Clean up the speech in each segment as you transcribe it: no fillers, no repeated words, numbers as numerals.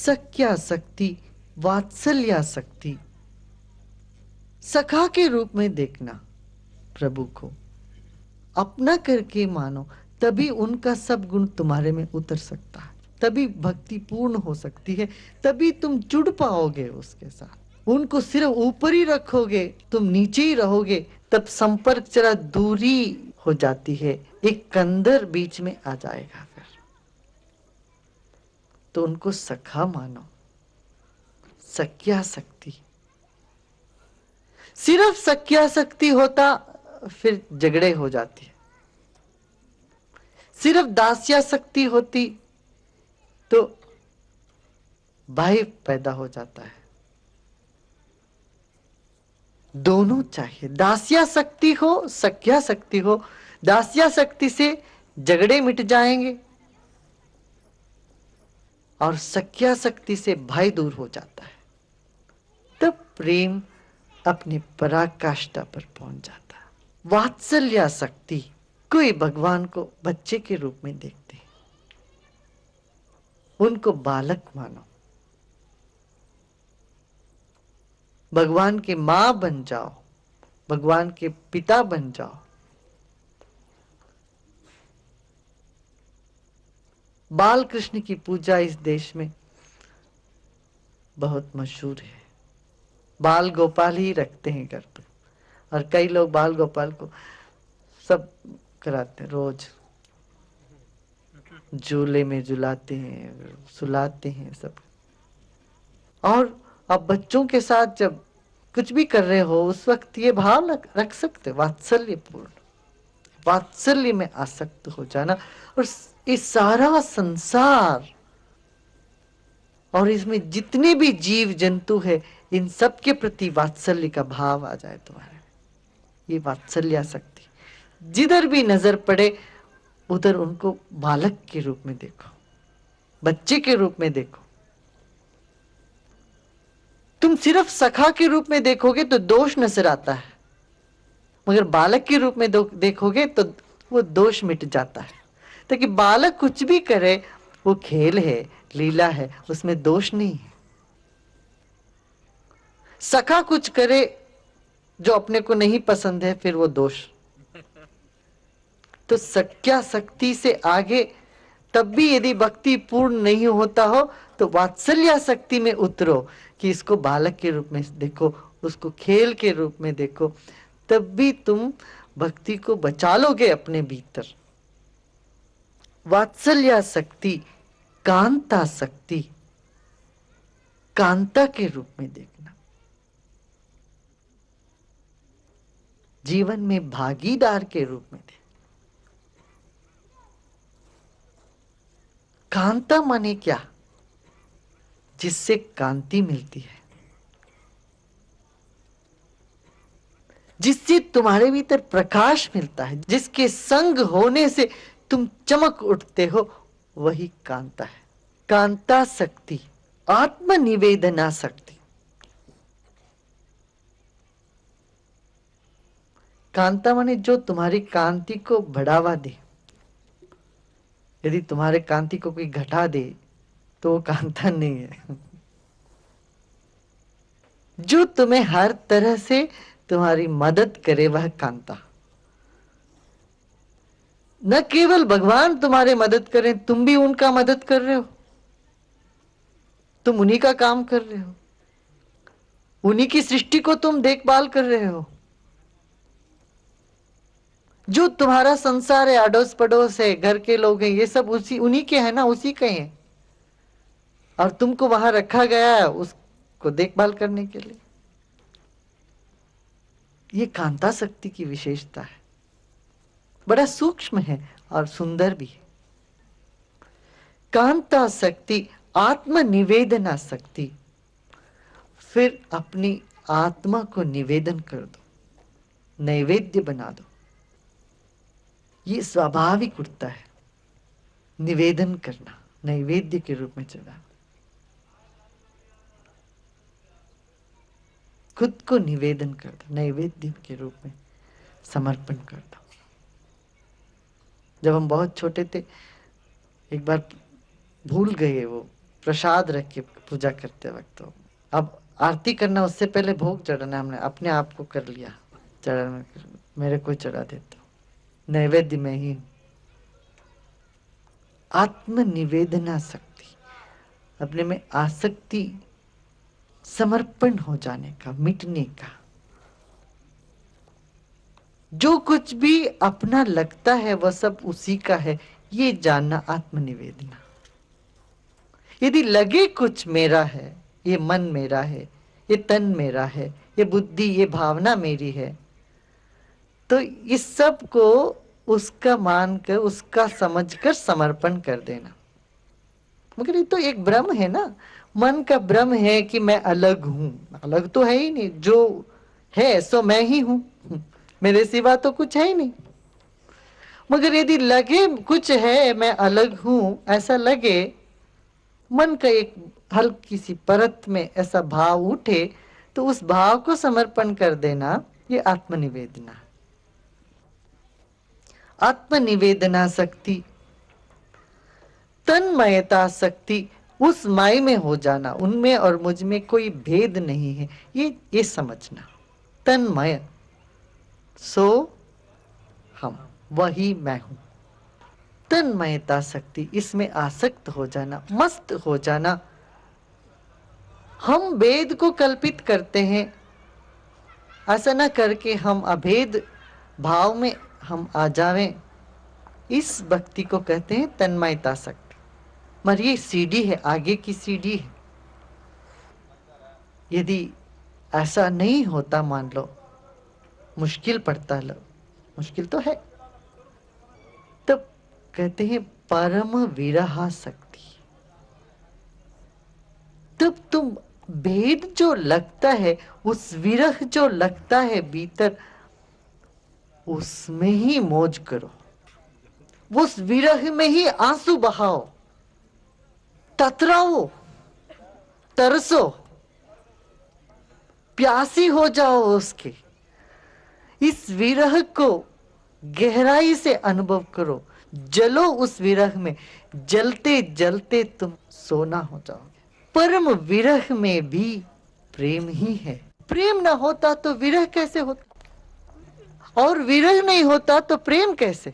सख्यासक्ति, वात्सल्यासक्ति, सखा के रूप में देखना, प्रभु को अपना करके मानो, तभी उनका सब गुण तुम्हारे में उतर सकता है, तभी भक्ति पूर्ण हो सकती है, तभी तुम जुड़ पाओगे उसके साथ। उनको सिर्फ ऊपर ही रखोगे, तुम नीचे ही रहोगे, तब संपर्क जरा दूरी हो जाती है, एक कंदर बीच में आ जाएगा। फिर तो उनको सखा मानो, सख्यासक्ति। सिर्फ सख्यासक्ति होता फिर झगड़े हो जाती है, सिर्फ दास्यासक्ति होती तो भय पैदा हो जाता है। दोनों चाहिए, दास्यासक्ति हो, सख्यासक्ति हो। दास्यासक्ति से झगड़े मिट जाएंगे और सख्यासक्ति से भय दूर हो जाता है, तब प्रेम अपनी पराकाष्ठा पर पहुंच जाता है। वात्सल्यासक्ति, कोई भगवान को बच्चे के रूप में देखते, उनको बालक मानो, भगवान के मां बन जाओ, भगवान के पिता बन जाओ। बाल कृष्ण की पूजा इस देश में बहुत मशहूर है, बाल गोपाल ही रखते हैं घर पे, और कई लोग बाल गोपाल को सब कराते हैं, रोज झूले में झुलाते हैं, सुलाते हैं सब। और अब बच्चों के साथ जब कुछ भी कर रहे हो उस वक्त ये भाव रख सकते, वात्सल्य पूर्ण, वात्सल्य में आसक्त हो जाना, और इस सारा संसार और इसमें जितने भी जीव जंतु है इन सब के प्रति वात्सल्य का भाव आ जाए तुम्हारे, ये वात्सल्यासक्ति। जिधर भी नजर पड़े उधर उनको बालक के रूप में देखो, बच्चे के रूप में देखो। तुम सिर्फ सखा के रूप में देखोगे तो दोष नजर आता है, मगर बालक के रूप में देखोगे तो वो दोष मिट जाता है। ताकि बालक कुछ भी करे वो खेल है, लीला है, उसमें दोष नहीं है। सखा कुछ करे जो अपने को नहीं पसंद है फिर वो दोष। तो सख्यासक्ति से आगे तब भी यदि भक्ति पूर्ण नहीं होता हो तो वात्सल्यासक्ति में उतरो कि इसको बालक के रूप में देखो, उसको खेल के रूप में देखो, तब भी तुम भक्ति को बचा लोगे अपने भीतर। वात्सल्यासक्ति, कांतासक्ति, कांता के रूप में देखना, जीवन में भागीदार के रूप में देखना। कांता माने क्या? जिससे कांति मिलती है, जिससे तुम्हारे भीतर प्रकाश मिलता है, जिसके संग होने से तुम चमक उठते हो, वही कांता है। कांतासक्ति, आत्मनिवेदनासक्ति। कांता माने जो तुम्हारी कांति को बढ़ावा दे। यदि तुम्हारे कांति को कोई घटा दे तो वो कांता नहीं है। जो तुम्हें हर तरह से तुम्हारी मदद करे वह कांता। न केवल भगवान तुम्हारे मदद करें, तुम भी उनका मदद कर रहे हो, तुम उन्हीं का काम कर रहे हो, उन्हीं की सृष्टि को तुम देखभाल कर रहे हो। जो तुम्हारा संसार है, अड़ोस पड़ोस है, घर के लोग हैं, ये सब उसी उन्हीं के हैं ना, उसी के हैं, और तुमको वहां रखा गया है उसको देखभाल करने के लिए। ये कांतासक्ति की विशेषता है, बड़ा सूक्ष्म है और सुंदर भी है। कांतासक्ति, आत्मनिवेदनासक्ति। फिर अपनी आत्मा को निवेदन कर दो, नैवेद्य बना दो। ये स्वाभाविक उठता है, निवेदन करना, नैवेद्य के रूप में चढ़ाना। खुद को निवेदन कर दो, नैवेद्य के रूप में समर्पण कर दो। जब हम बहुत छोटे थे, एक बार भूल गए वो प्रसाद रख के पूजा करते वक्त। तो अब आरती करना, उससे पहले भोग चढ़ाना हमने अपने आप को कर लिया, चढ़ाना मेरे को चढ़ा देता, नैवेद्य में ही। आत्म निवेदना शक्ति, अपने में आसक्ति, समर्पण हो जाने का, मिटने का। जो कुछ भी अपना लगता है वह सब उसी का है, ये जानना आत्मनिवेदना। यदि लगे कुछ मेरा है, ये मन मेरा है, ये तन मेरा है, ये बुद्धि, ये भावना मेरी है, तो इस सब को उसका मानकर, उसका समझकर समर्पण कर देना। मगर ये तो एक भ्रम है ना, मन का भ्रम है कि मैं अलग हूं। अलग तो है ही नहीं, जो है सो मैं ही हूं, मेरे सिवा तो कुछ है ही नहीं। मगर यदि लगे कुछ है, मैं अलग हूं, ऐसा लगे, मन का एक हल्की सी परत में ऐसा भाव उठे, तो उस भाव को समर्पण कर देना, ये आत्मनिवेदना। आत्मनिवेदना शक्ति, तन्मयता शक्ति, उस माय में हो जाना, उनमें और मुझ में कोई भेद नहीं है, ये समझना। तन्मय, सो हम, वही मैं हूं। तन्मयता शक्ति, इसमें आसक्त हो जाना, मस्त हो जाना। हम भेद को कल्पित करते हैं, ऐसा न करके हम अभेद भाव में हम आ जावें, इस भक्ति को कहते हैं तन्मयता शक्ति। मगर ये सीढ़ी है, आगे की सीढ़ी है। यदि ऐसा नहीं होता, मान लो मुश्किल पड़ता, लो मुश्किल तो है, तब कहते हैं परम विरहा शक्ति। तब तुम भेद जो लगता है, उस विरह जो लगता है भीतर, उसमें ही मौज करो, उस विरह में ही आंसू बहाओ, ततराओ, तरसो, प्यासी हो जाओ उसके। इस विरह को गहराई से अनुभव करो, जलो उस विरह में, जलते जलते तुम सोना हो जाओगे। परम विरह में भी प्रेम ही है। प्रेम ना होता तो विरह कैसे होता, और विरह नहीं होता तो प्रेम कैसे।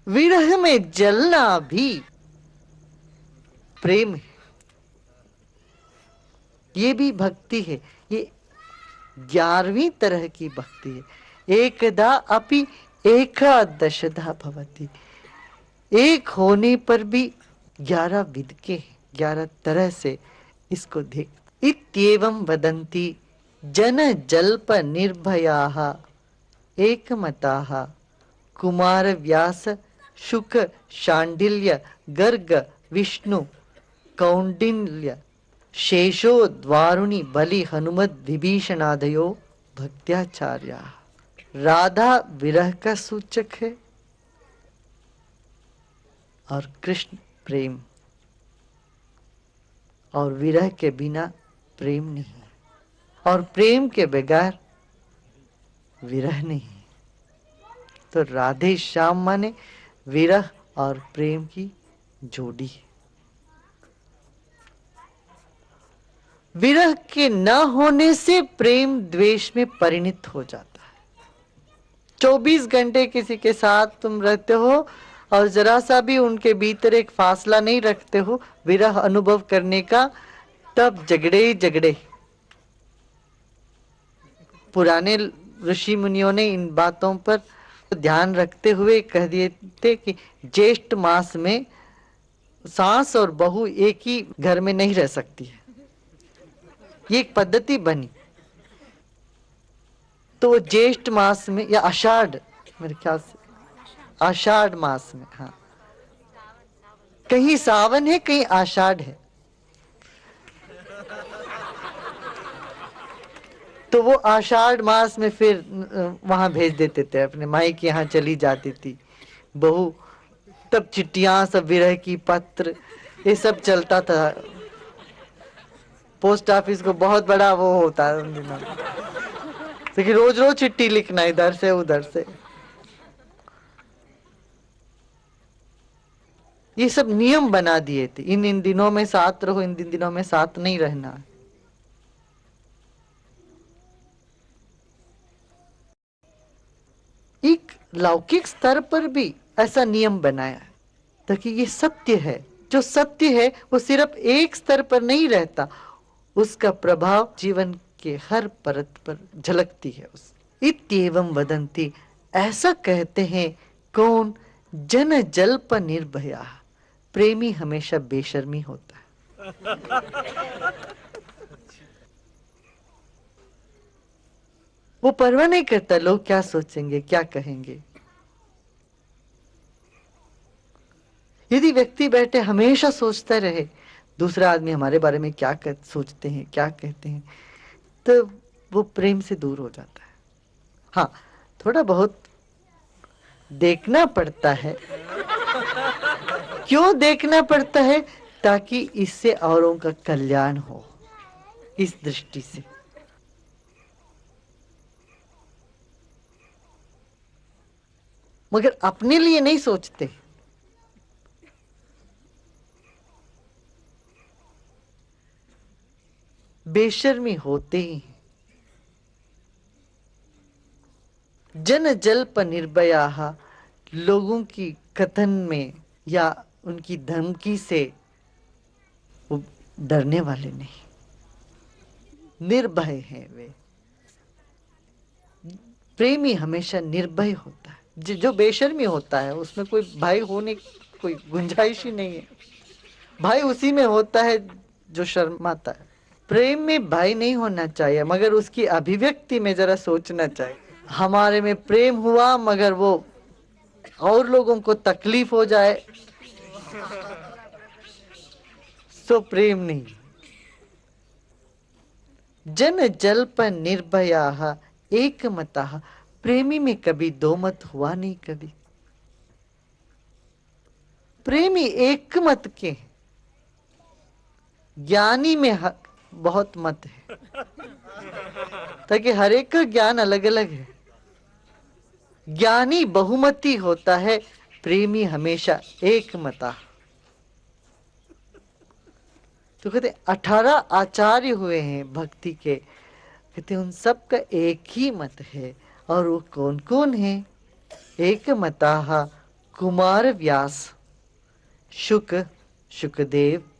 विरह में जलना भी प्रेम है, ये भी भक्ति है। ये 11वीं तरह की भक्ति है। एकदा अपि एकादशधा भवति, एक होने पर भी 11 विध के हैं, 11 तरह से इसको देख। इत्येवं वदन्ति जन जल्प निर्भयाः एकमताः कुमार व्यास शुक शांडिल्य गर्ग विष्णु कौंडिल्य शेषो द्वारुणि बलि हनुमत विभीषणादयो भक्त्याचार्या। राधा विरह का सूचक है और कृष्ण प्रेम, और विरह के बिना प्रेम नहीं, और प्रेम के बगैर विरह नहीं। तो राधे श्याम माने विरह और प्रेम की जोड़ी है। विरह के न होने से प्रेम द्वेष में परिणत हो जाता है। 24 घंटे किसी के साथ तुम रहते हो और जरा सा भी उनके भीतर एक फासला नहीं रखते हो विरह अनुभव करने का, तब झगड़े ही झगड़े। पुराने ऋषि मुनियों ने इन बातों पर ध्यान रखते हुए कह दिए थे कि ज्येष्ठ मास में सास और बहू एक ही घर में नहीं रह सकती है, ये एक पद्धति बनी। तो ज्येष्ठ मास में या आषाढ़, मेरे ख्याल से आषाढ़ मास में, हाँ, कहीं सावन है कहीं आषाढ़ है, तो वो आषाढ़ मास में फिर वहां भेज देते थे, अपने माई के यहाँ चली जाती थी बहू। तब चिट्ठियां, सब विरह की पत्र, ये सब चलता था। पोस्ट ऑफिस को बहुत बड़ा वो होता है उन दिनों, लेकिन रोज रोज चिट्ठी लिखना इधर से उधर से। ये सब नियम बना दिए थे, इन इन दिनों में साथ रहो, इन दिनों में साथ नहीं रहना। एक लौकिक स्तर पर भी ऐसा नियम बनाया है, ताकि ये सत्य है, जो सत्य है वो सिर्फ एक स्तर पर नहीं रहता, उसका प्रभाव जीवन के हर परत पर झलकती है। उस इत्येवं वदंती, ऐसा कहते हैं कौन? जन जल्प निर्भया, प्रेमी हमेशा बेशर्मी होता है। वो परवाह नहीं करता लोग क्या सोचेंगे, क्या कहेंगे। यदि व्यक्ति बैठे हमेशा सोचता रहे दूसरा आदमी हमारे बारे में क्या सोचते हैं, क्या कहते हैं, तो वो प्रेम से दूर हो जाता है। हाँ, थोड़ा बहुत देखना पड़ता है। क्यों देखना पड़ता है? ताकि इससे औरों का कल्याण हो, इस दृष्टि से। मगर अपने लिए नहीं सोचते। बेशर्मी होते ही हैं। जन जल्प निर्भया, लोगों की कथन में या उनकी धमकी से वो डरने वाले नहीं, निर्भय हैं वे। प्रेमी हमेशा निर्भय होता है। जो बेशर्मी होता है उसमें कोई भय होने की कोई गुंजाइश ही नहीं है। भय उसी में होता है जो शर्माता है। प्रेम में भय नहीं होना चाहिए, मगर उसकी अभिव्यक्ति में जरा सोचना चाहिए। हमारे में प्रेम हुआ मगर वो और लोगों को तकलीफ हो जाए, सो प्रेम नहीं। जन जल्प निर्भया एक मता, प्रेमी में कभी दो मत हुआ नहीं कभी। प्रेमी एक मत के हैं। ज्ञानी में बहुत मत है, ताकि हर एक का ज्ञान अलग अलग है। ज्ञानी बहुमती होता है, प्रेमी हमेशा एक मता। तो कहते 18 आचार्य हुए हैं भक्ति के, कहते उन सब का एक ही मत है। और वो कौन कौन है? एक मता कुमार व्यास, शुक शुकदेव,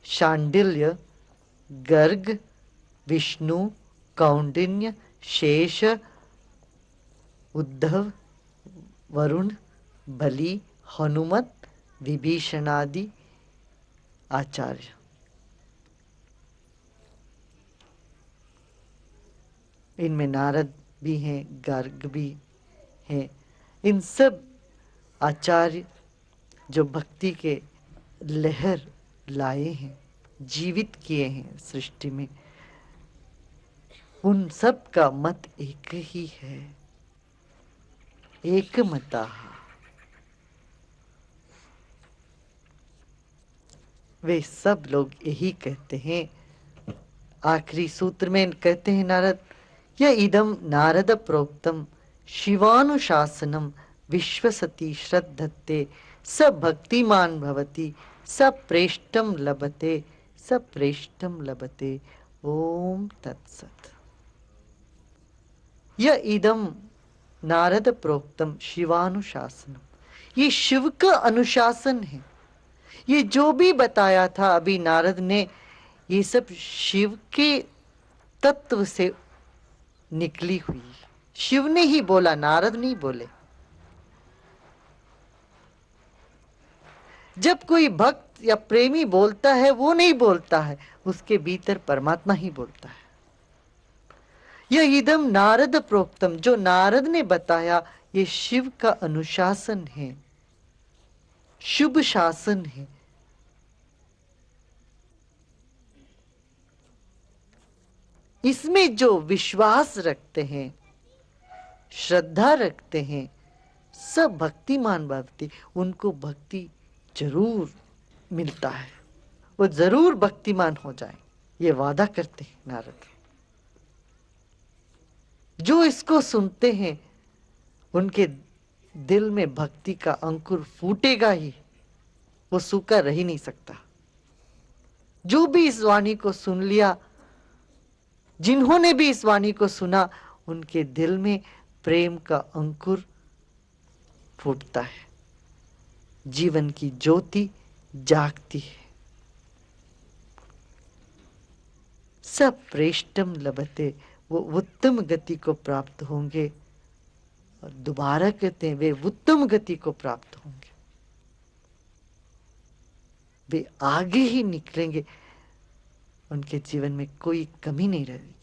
शांडिल्य, गर्ग, विष्णु, कौंडिन्य, शेष, उद्धव, वरुण, बलि, हनुमत, विभीषणादि आचार्य। इनमें नारद भी हैं, गर्ग भी हैं। इन सब आचार्य जो भक्ति के लहर लाए हैं, जीवित किए हैं सृष्टि में, उन सब का मत एक ही है, एक मता। वे सब लोग यही कहते हैं। आखिरी सूत्र में कहते हैं नारद, यह इदम नारद प्रोक्तम शिवानुशासनम विश्वसति श्रद्धत्ते स भक्तिमान भवति स प्रेष्टम लभते स प्रेष्टम लभते। ओम तत्सत। यह इदम नारद प्रोक्तम शिवानुशासनम, ये शिव का अनुशासन है। ये जो भी बताया था अभी नारद ने, ये सब शिव के तत्व से निकली हुई। शिव ने ही बोला, नारद नहीं बोले। जब कोई भक्त या प्रेमी बोलता है, वो नहीं बोलता है, उसके भीतर परमात्मा ही बोलता है। यह इदम नारद प्रोक्तम, जो नारद ने बताया, ये शिव का अनुशासन है, शुभ शासन है। इसमें जो विश्वास रखते हैं, श्रद्धा रखते हैं, सब भक्तिमान भक्ति, उनको भक्ति जरूर मिलता है, वो जरूर भक्तिमान हो जाए, ये वादा करते हैं नारद। जो इसको सुनते हैं उनके दिल में भक्ति का अंकुर फूटेगा ही। वो सूखा रह ही नहीं सकता। जो भी इस वाणी को सुन लिया, जिन्होंने भी इस वाणी को सुना, उनके दिल में प्रेम का अंकुर फूटता है, जीवन की ज्योति जागती है। सब प्रेष्टम लभते, वो उत्तम गति को प्राप्त होंगे। और दोबारा कहते हैं वे उत्तम गति को प्राप्त होंगे, वे आगे ही निकलेंगे, उनके जीवन में कोई कमी नहीं रहेगी।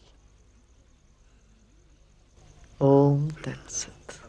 ओम तत्सत।